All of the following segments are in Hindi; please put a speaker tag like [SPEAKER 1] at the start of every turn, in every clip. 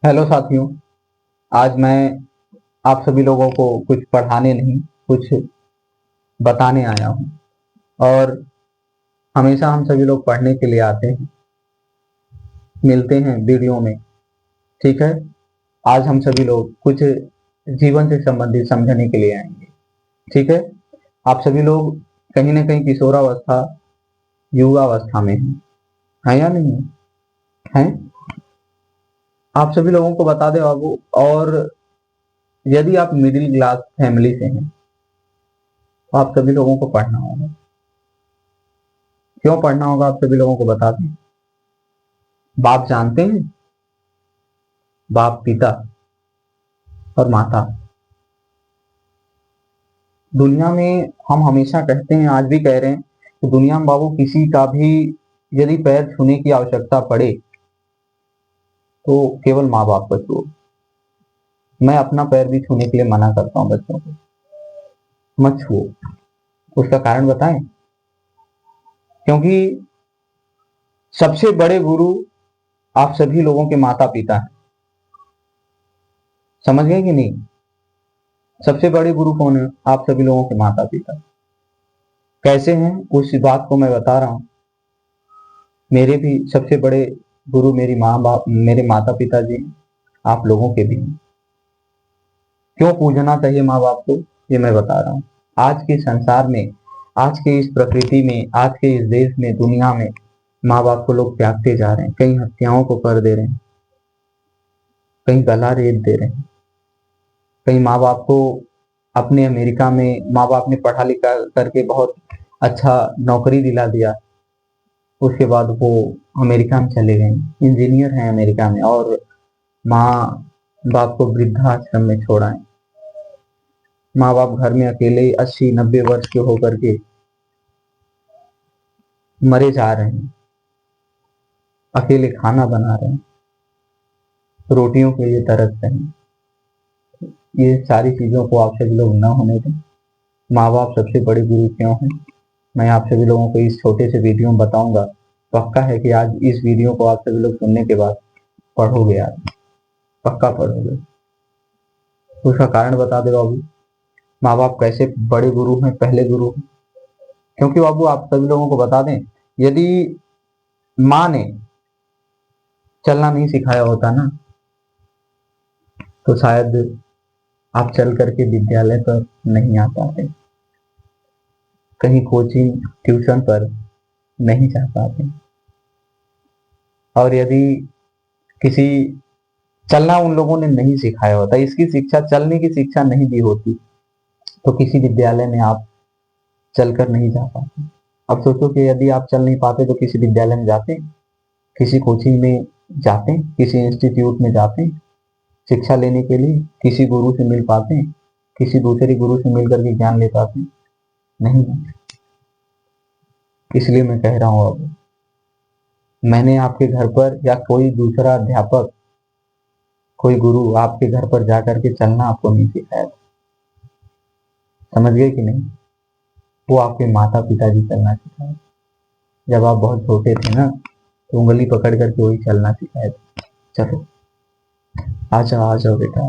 [SPEAKER 1] हेलो साथियों। आज मैं आप सभी लोगों को कुछ पढ़ाने नहीं, कुछ बताने आया हूँ। और हमेशा हम सभी लोग पढ़ने के लिए आते हैं, मिलते हैं वीडियो में। ठीक है। आज हम सभी लोग कुछ जीवन से संबंधित समझने के लिए आएंगे। ठीक है। आप सभी लोग कहीं ना कहीं किशोरावस्था, युवावस्था में हैं या नहीं हैं? आप सभी लोगों को बता दें बाबू। और यदि आप मिडिल क्लास फैमिली से हैं तो आप सभी लोगों को पढ़ना होगा। क्यों पढ़ना होगा आप सभी लोगों को बता दें। बाप जानते हैं, बाप पिता और माता। दुनिया में हम हमेशा कहते हैं, आज भी कह रहे हैं कि दुनिया में बाबू किसी का भी यदि पैर छूने की आवश्यकता पड़े तो केवल माँ बाप को छुओ। मैं अपना पैर भी छूने के लिए मना करता हूँ बच्चों को, मत छुओ। उसका कारण बताएं। क्योंकि सबसे बड़े गुरु आप सभी लोगों के माता पिता हैं। समझ गए कि नहीं? सबसे बड़े गुरु कौन है? आप सभी लोगों के माता पिता। कैसे हैं उस बात को मैं बता रहा हूँ। मेरे भी सबसे बड़े गुरु मेरी माँ बाप, मेरे माता पिता जी हैं। आप लोगों के भी हैं। क्यों पूजना चाहिए माँ बाप को, ये मैं बता रहा हूँ। आज के संसार में, आज के इस प्रकृति में, आज के इस देश में, दुनिया में माँ बाप को लोग त्यागते जा रहे हैं। कई हत्याओं को कर दे रहे हैं, कहीं गला रेत दे रहे हैं। कई माँ बाप को अपने अमेरिका में माँ बाप ने पढ़ा लिखा करके बहुत अच्छा नौकरी दिला दिया। उसके बाद वो अमेरिका में चले गए, इंजीनियर हैं अमेरिका में, और माँ बाप को वृद्धाश्रम में छोड़ा है। माँ बाप घर में अकेले 80-90 वर्ष के होकर के मरे जा रहे हैं। अकेले खाना बना रहे हैं, रोटियों के लिए तरस रहे हैं। ये सारी चीजों को आप सभी लोग न होने दें। माँ बाप सबसे बड़े गुरु क्यों हैं, मैं आप सभी लोगों को इस छोटे से वीडियो में बताऊंगा। पक्का है कि आज इस वीडियो को आप सभी लोग सुनने के बाद पढ़ोगे यार, पक्का पढ़ोगे। उसका कारण बता दे बाबू। माँ बाप कैसे बड़े गुरु हैं, पहले गुरु हैं? क्योंकि बाबू आप सभी लोगों को बता दें, यदि माँ ने चलना नहीं सिखाया होता ना, तो शायद आप चल करके विद्यालय पर नहीं आ पाते, कहीं कोचिंग ट्यूशन पर नहीं जा पाते। और यदि किसी चलना उन लोगों ने नहीं सिखाया होता, इसकी शिक्षा, चलने की शिक्षा नहीं दी होती, तो किसी विद्यालय में आप चलकर नहीं जा पाते। अब सोचो कि यदि आप चल नहीं पाते तो किसी विद्यालय में जाते, किसी कोचिंग में जाते, किसी इंस्टीट्यूट में जाते शिक्षा लेने के लिए, किसी गुरु से मिल पाते, किसी दूसरे गुरु से मिल करके ज्ञान ले पाते? नहीं। इसलिए मैं कह रहा हूँ, अब मैंने आपके घर पर या कोई दूसरा अध्यापक, कोई गुरु आपके घर पर जाकर के चलना आपको नहीं सिखाया। समझ गए कि नहीं? वो आपके माता पिताजी चलना सिखाए। जब आप बहुत छोटे थे ना, तो उंगली पकड़ करके वही चलना सिखाए थे। चलो आ जाओ, आ जाओ बेटा।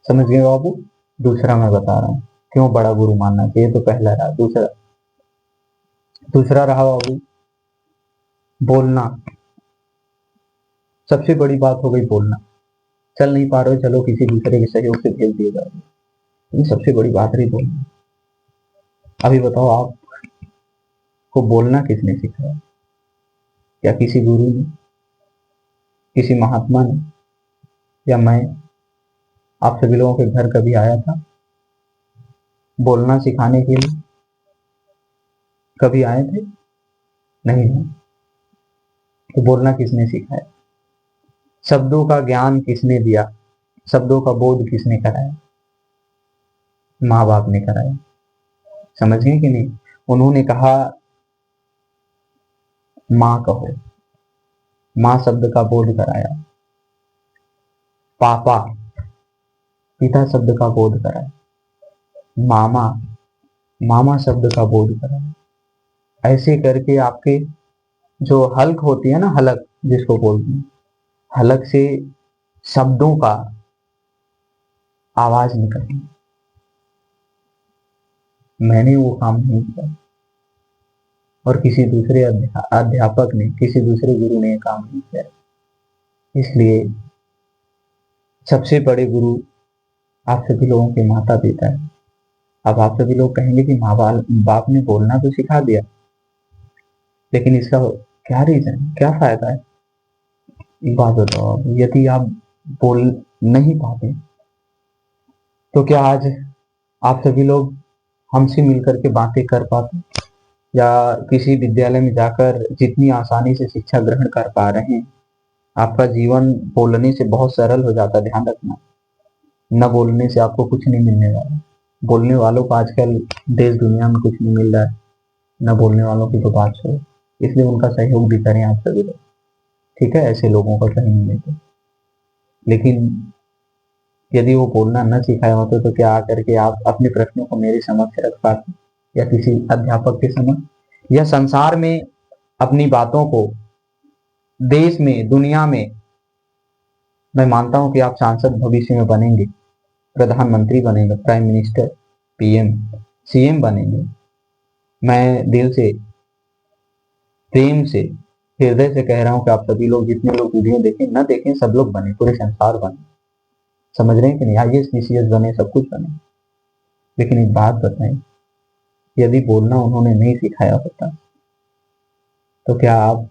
[SPEAKER 1] समझ गए बाबू? दूसरा मैं बता रहा हूँ क्यों बड़ा गुरु मानना चाहिए। तो पहला रहा, दूसरा दूसरा रहा बाबू, बोलना। सबसे बड़ी बात हो गई बोलना। चल नहीं पा रहे हो, चलो किसी दूसरे के सहयोग से भेज दिए जाओ। ये सबसे बड़ी बात रही, बोलना। अभी बताओ, आपको बोलना किसने सिखाया? या किसी गुरु ने, किसी महात्मा ने, या मैं आप सभी लोगों के घर कभी आया था बोलना सिखाने के लिए? कभी आए थे? नहीं है। तो बोलना किसने सिखाया? शब्दों का ज्ञान किसने दिया? शब्दों का बोध किसने कराया? माँ बाप ने कराया। समझ गए कि नहीं? उन्होंने कहा माँ कहो, माँ शब्द का बोध कराया। पापा, पिता शब्द का बोध कराया। मामा, मामा शब्द का बोध कराया। ऐसे करके आपके जो हल्क होती है ना, हलक जिसको बोलते हैं, हलक से शब्दों का आवाज निकली। मैंने वो काम नहीं किया और किसी दूसरे अध्यापक ने, किसी दूसरे गुरु ने ये काम नहीं किया। इसलिए सबसे बड़े गुरु आप सभी लोगों के माता पिता है। अब आप सभी लोग कहेंगे कि माँ बाप ने बोलना तो सिखा दिया, लेकिन इसका क्या रीजन, क्या फायदा है? एक बात बताओ, यदि आप बोल नहीं पाते तो क्या आज आप सभी लोग हमसे मिलकर के बातें कर पाते, या किसी विद्यालय में जाकर जितनी आसानी से शिक्षा ग्रहण कर पा रहे हैं? आपका जीवन बोलने से बहुत सरल हो जाता है। ध्यान रखना, न बोलने से आपको कुछ नहीं मिलने वाला। बोलने वालों को आजकल देश दुनिया में कुछ नहीं मिल रहा है, न बोलने वालों की तो बात छोड़ो। इसलिए उनका सहयोग भी करें आप सभी लोग, ठीक है? ऐसे लोगों का कहीं मिले तो। लेकिन यदि वो बोलना न सिखाए होते तो क्या आकर के आप अपने प्रश्नों को मेरे समक्ष रख पाते, या किसी अध्यापक के समक्ष, या संसार में अपनी बातों को, देश में, दुनिया में? मैं मानता हूं कि आप सांसद भविष्य में बनेंगे, प्रधानमंत्री बनेंगे, प्राइम मिनिस्टर, पीएम, सीएम बनेंगे। मैं दिल से, प्रेम से, हृदय से कह रहा हूं कि आप सभी लोग, जितने लोग वीडियो देखें न देखें, सब लोग बने, पूरे संसार बने। समझ रहे हैं कि नहीं? आईएएस पीसीएस बने, सब कुछ बने। लेकिन एक बात बताएं, यदि बोलना उन्होंने नहीं सिखाया होता तो क्या आप,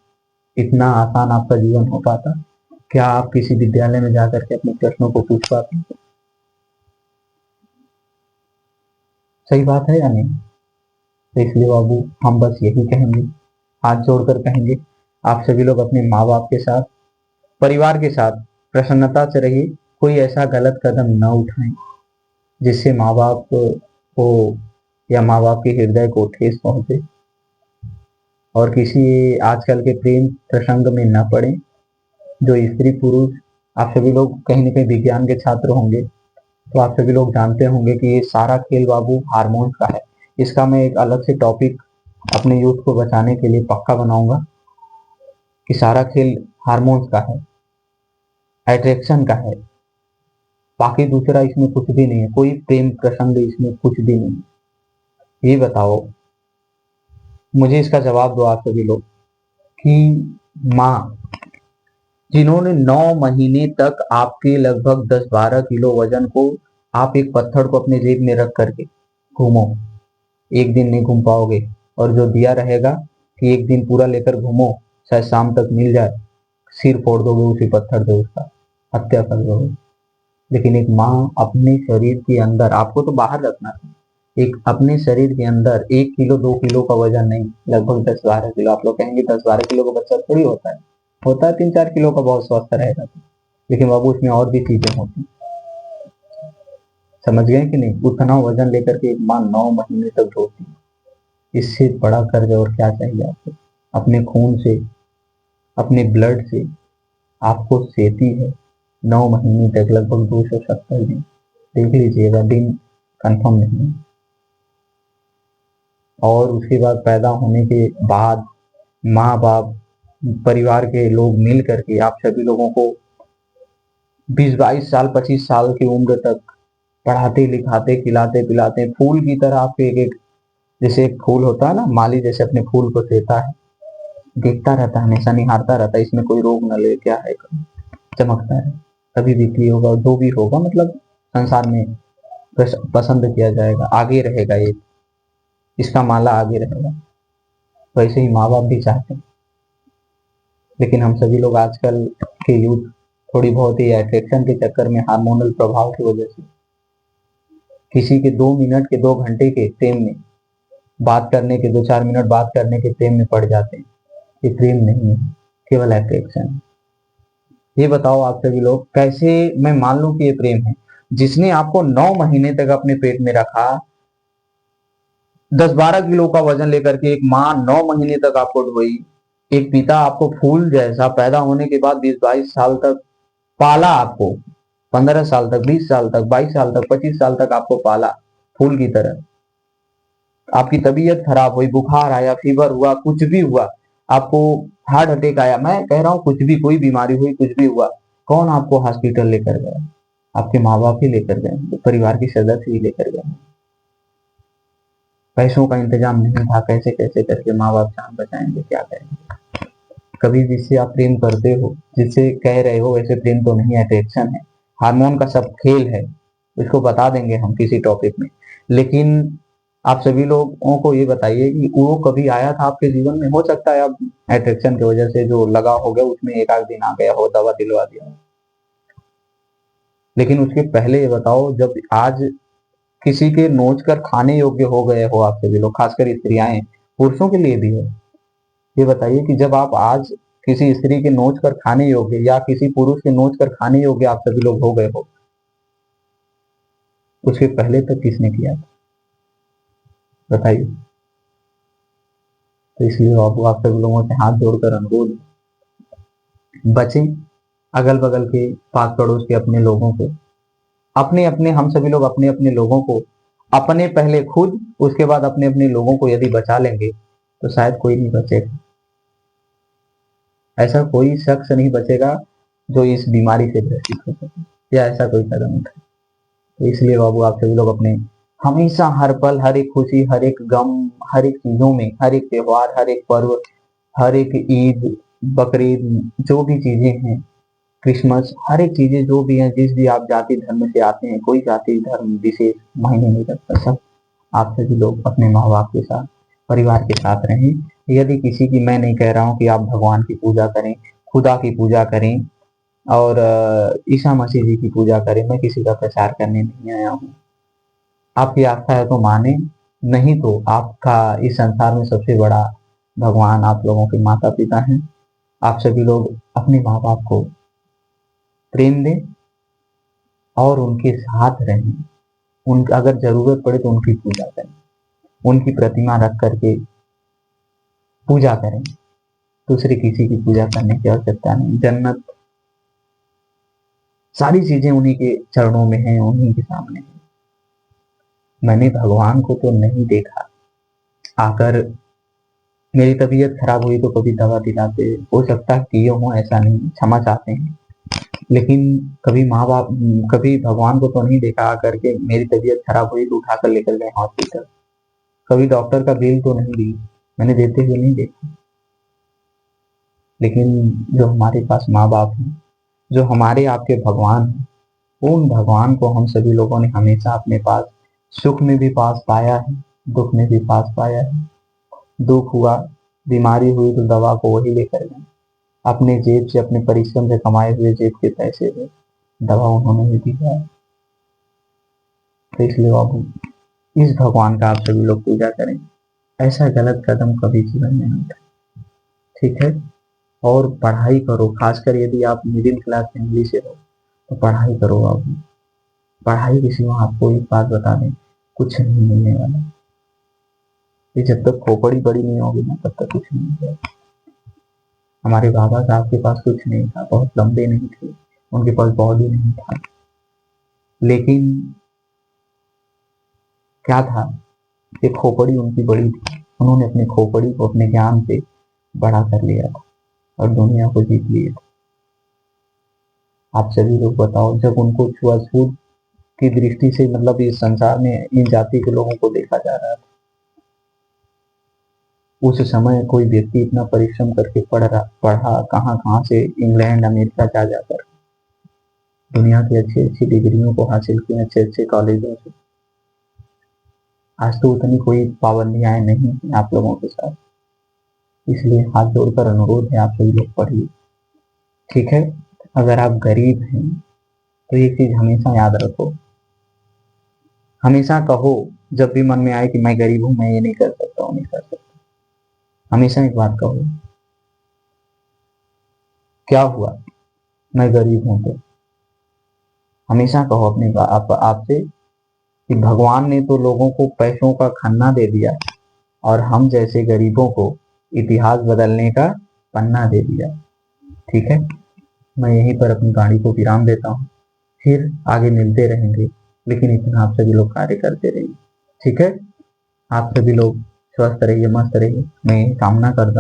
[SPEAKER 1] इतना आसान आपका जीवन हो पाता? क्या आप किसी विद्यालय में जाकर के अपने प्रश्नों को पूछ पाते? सही बात है या नहीं? तो इसलिए बाबू, हम बस यही कहेंगे, हाथ जोड़कर कहेंगे, आप सभी लोग अपने माँ बाप के साथ, परिवार के साथ प्रसन्नता से रहिए। कोई ऐसा गलत कदम न उठाएं जिससे माँ बाप को या माँ बाप के हृदय को ठेस पहुंचे, और किसी आजकल के प्रेम प्रसंग में न पड़े। जो स्त्री पुरुष, आप सभी लोग कहीं ना कहीं विज्ञान के छात्र होंगे, तो आप सभी लोग जानते होंगे कि ये सारा खेल बाबू हार्मोन्स का है। इसका मैं एक अलग से टॉपिक अपने यूथ को बचाने के लिए पक्का बनाऊंगा कि सारा खेल हार्मोन्स का है, अट्रैक्शन का है। बाकी दूसरा इसमें कुछ भी नहीं है, कोई प्रेम प्रसंग इसमें कुछ भी नहीं है। ये बताओ, मुझे इसका जवाब दो आप सभी लोग, कि माँ जिन्होंने 9 महीने तक आपके लगभग 10-12 किलो वजन को, आप एक पत्थर को अपने जेब में रख करके घूमो, एक दिन नहीं घूम पाओगे। और जो दिया रहेगा कि एक दिन पूरा लेकर घूमो, शायद शाम तक मिल जाए, सिर फोड़ दोगे उसी पत्थर से, उसका हत्या कर दोगे। लेकिन एक माँ अपने शरीर के अंदर, आपको तो बाहर रखना था, एक अपने शरीर के अंदर 1 किलो 2 किलो का वजन नहीं, लगभग 10-12 किलो। आप लोग कहेंगे 10-12 किलो का बच्चा थोड़ी होता है, होता है 3-4 किलो का, बहुत स्वस्थ रहेगा तो। लेकिन बाबू उसमें और भी चीजें होती, समझ गए कि नहीं? उतना वजन लेकर के एक माँ 9 महीने तक ढोती, इससे बड़ा कर्ज और क्या चाहिए आपको? अपने खून से, अपने ब्लड से आपको सेती है 9 महीने तक, लगभग 270 दिन। देख लीजिएगा, दिन कंफर्म नहीं है। और उसके बाद पैदा होने के बाद माँ बाप, परिवार के लोग मिल करके आप सभी लोगों को 20-22 साल, 25 साल की उम्र तक पढ़ाते लिखाते, खिलाते पिलाते, फूल की तरह आपके एक एक, जैसे एक फूल होता है ना, माली जैसे अपने फूल को सेता है, देखता रहता है, हमेशा निहारता रहता है, इसमें कोई रोग न ले, क्या है, चमकता है, तभी बिक्री होगा, और जो भी होगा मतलब संसार में पसंद किया जाएगा, आगे रहेगा, ये इसका माला आगे रहेगा। वैसे ही माँ बाप भी चाहते हैं। लेकिन हम सभी लोग आजकल के यूथ थोड़ी बहुत ही अट्रैक्शन के चक्कर में, हार्मोनल प्रभाव की वजह से, किसी के 2 मिनट के, 2 घंटे के प्रेम में बात करने के, 2-4 मिनट बात करने के प्रेम में पड़ जाते हैं। ये प्रेम नहीं है, केवल अट्रैक्शन है। ये बताओ आप सभी लोग, कैसे मैं मान लूं कि ये प्रेम है? जिसने आपको 9 महीने तक अपने पेट में रखा, 10-12 किलो का वजन लेकर के, एक माँ 9 महीने तक आपको ढोई, एक पिता आपको फूल जैसा पैदा होने के बाद 20-22 साल तक पाला, आपको 15 साल तक, 20 साल तक, 22 साल तक, 25 साल तक आपको पाला फूल की तरह। आपकी तबीयत खराब हुई, बुखार आया, फीवर हुआ, कुछ भी हुआ, आपको हार्ट अटैक आया, मैं कह रहा हूँ कुछ भी, कोई बीमारी हुई, कुछ भी हुआ, कौन आपको हॉस्पिटल लेकर गया? आपके माँ बाप ही लेकर गए, परिवार के सदस्य ही लेकर गए। पैसों का इंतजाम नहीं था, कैसे कैसे करके माँ बाप जान बचाएंगे, क्या करेंगे? कभी जिससे आप प्रेम करते हो, जिससे कह रहे हो, वैसे प्रेम तो नहीं है, अट्रैक्शन है, हार्मोन का सब खेल है, इसको बता देंगे हम किसी टॉपिक में। लेकिन आप सभी लोगों को ये बताइए कि वो कभी आया था आपके जीवन में? हो सकता है आप अट्रैक्शन की वजह से जो लगा हो गया उसमें एक आध दिन आ गया हो, दवा दिलवा दिया हो, लेकिन उसके पहले ये बताओ, जब आज किसी के नोच कर खाने योग्य हो गए हो आप सभी लोग, खासकर स्त्रियां, पुरुषों के लिए भी है, ये बताइए कि जब आप आज किसी स्त्री के नोच कर खाने योग्य या किसी पुरुष के नोच कर खाने योग्य आप सभी लोग हो गए हो, उसके पहले तक किसने किया था? बताइए। तो इसलिए बाबू आप सभी लोगों से हाथ जोड़कर अनुरोध, बचें अगल बगल के, पास पड़ोस के अपने लोगों को, अपने अपने, हम सभी लोग अपने अपने लोगों को, अपने पहले खुद, उसके बाद अपने अपने लोगों को यदि बचा लेंगे तो शायद कोई नहीं बचेगा। ऐसा कोई शख्स नहीं बचेगा जो इस बीमारी से ग्रसित हो सके या ऐसा कोई कदम उठाए। तो इसलिए बाबू आप सभी लोग अपने, हमेशा हर पल, हर एक खुशी, हर एक गम, हर एक चीजों में, हर एक त्योहार, हर एक पर्व, हर एक ईद, बकरीद, जो भी चीजें हैं, क्रिसमस, हर एक चीजें जो भी हैं, जिस भी आप जाति धर्म से आते हैं, कोई जाति धर्म विशेष मायने नहीं रखता, सब आप सभी लोग अपने माँ बाप के साथ, परिवार के साथ रहें। यदि किसी की, मैं नहीं कह रहा हूँ कि आप भगवान की पूजा करें, खुदा की पूजा करें और ईसा मसीह जी की पूजा करें, मैं किसी का प्रचार करने नहीं आया हूँ। आपकी आस्था है तो माने, नहीं तो आपका इस संसार में सबसे बड़ा भगवान आप लोगों के माता पिता हैं। आप सभी लोग अपने माँ बाप को प्रेम दें और उनके साथ रहें, उन अगर जरूरत पड़े तो उनकी पूजा करें, उनकी प्रतिमा रख करके पूजा करें, दूसरे किसी की पूजा करने की आवश्यकता नहीं। जन्नत, सारी चीजें उन्हीं के चरणों में है, उन्हीं के सामने है। मैंने भगवान को तो नहीं देखा, आकर मेरी तबीयत खराब हुई तो कभी दवा दिलाते, हो सकता है किए हों, ऐसा नहीं, क्षमा चाहते हैं, लेकिन कभी माँ बाप, कभी भगवान को तो नहीं देखा आकर के मेरी तबीयत खराब हुई तो उठाकर लेकर गए हॉस्पिटल, कभी डॉक्टर का बिल तो नहीं दी, मैंने देते हुए नहीं देखा। लेकिन जो हमारे पास माँ बाप हैं, जो हमारे आपके भगवान हैं, उन भगवान को हम सभी लोगों ने हमेशा अपने पास, सुख में भी पास पाया है, दुख में भी पास पाया है। दुख हुआ, बीमारी हुई तो दवा को वही लेकर गए, अपने जेब से, अपने परिश्रम से कमाए हुए जेब के पैसे से दवा उन्होंने ही दी है। तो इसलिए बाबू इस भगवान का आप सभी लोग पूजा करें, ऐसा गलत कदम कभी जीवन में न उठाएं, ठीक है? और पढ़ाई करो, खासकर यदि आप मिडिल क्लास फैमिली से हो तो पढ़ाई करो बाबू। पढ़ाई के सिवा आपको एक बात बता दें, कुछ नहीं मिलने वाला। ये जब तक खोपड़ी बड़ी नहीं होगी ना, तब तक कुछ नहीं मिलेगा। हमारे बाबा साहब के पास कुछ नहीं था, बहुत लंबे नहीं थे, उनके पास बॉडी नहीं था, लेकिन क्या था कि खोपड़ी उनकी बड़ी थी, उन्होंने अपनी खोपड़ी को अपने ज्ञान से बड़ा कर लिया था और दुनिया को जीत लिया था। आप सभी लोग बताओ, जब उनको छुआछूत की दृष्टि से, मतलब इस संसार में इन जाति के लोगों को देखा जा रहा था, उस समय कोई व्यक्ति इतना परिश्रम करके पढ़ा कहाँ कहाँ से, इंग्लैंड अमेरिका जा जाकर दुनिया की अच्छी अच्छी डिग्रियों को हासिल किए, अच्छे अच्छे कॉलेजों से। आज तो उतनी कोई पाबंदियां नहीं है आप लोगों के साथ, इसलिए हाथ जोड़कर अनुरोध है, आप सभी लोग पढ़िए, ठीक है? अगर आप गरीब हैं तो ये चीज हमेशा याद रखो, हमेशा कहो, जब भी मन में आए कि मैं गरीब हूं, मैं ये नहीं कर सकता हूँ, नहीं कर सकता, हमेशा एक बात कहो, क्या हुआ मैं गरीब हूं तो, हमेशा कहो अपने आपसे कि भगवान ने तो लोगों को पैसों का खन्ना दे दिया और हम जैसे गरीबों को इतिहास बदलने का पन्ना दे दिया, ठीक है? मैं यहीं पर अपनी गाड़ी को विराम देता हूँ, फिर आगे मिलते रहेंगे, लेकिन इतना आप सभी लोग कार्य करते रहिए, ठीक है? आप सभी लोग स्वस्थ रहिए, मस्त रहिए, मैं कामना करता हूँ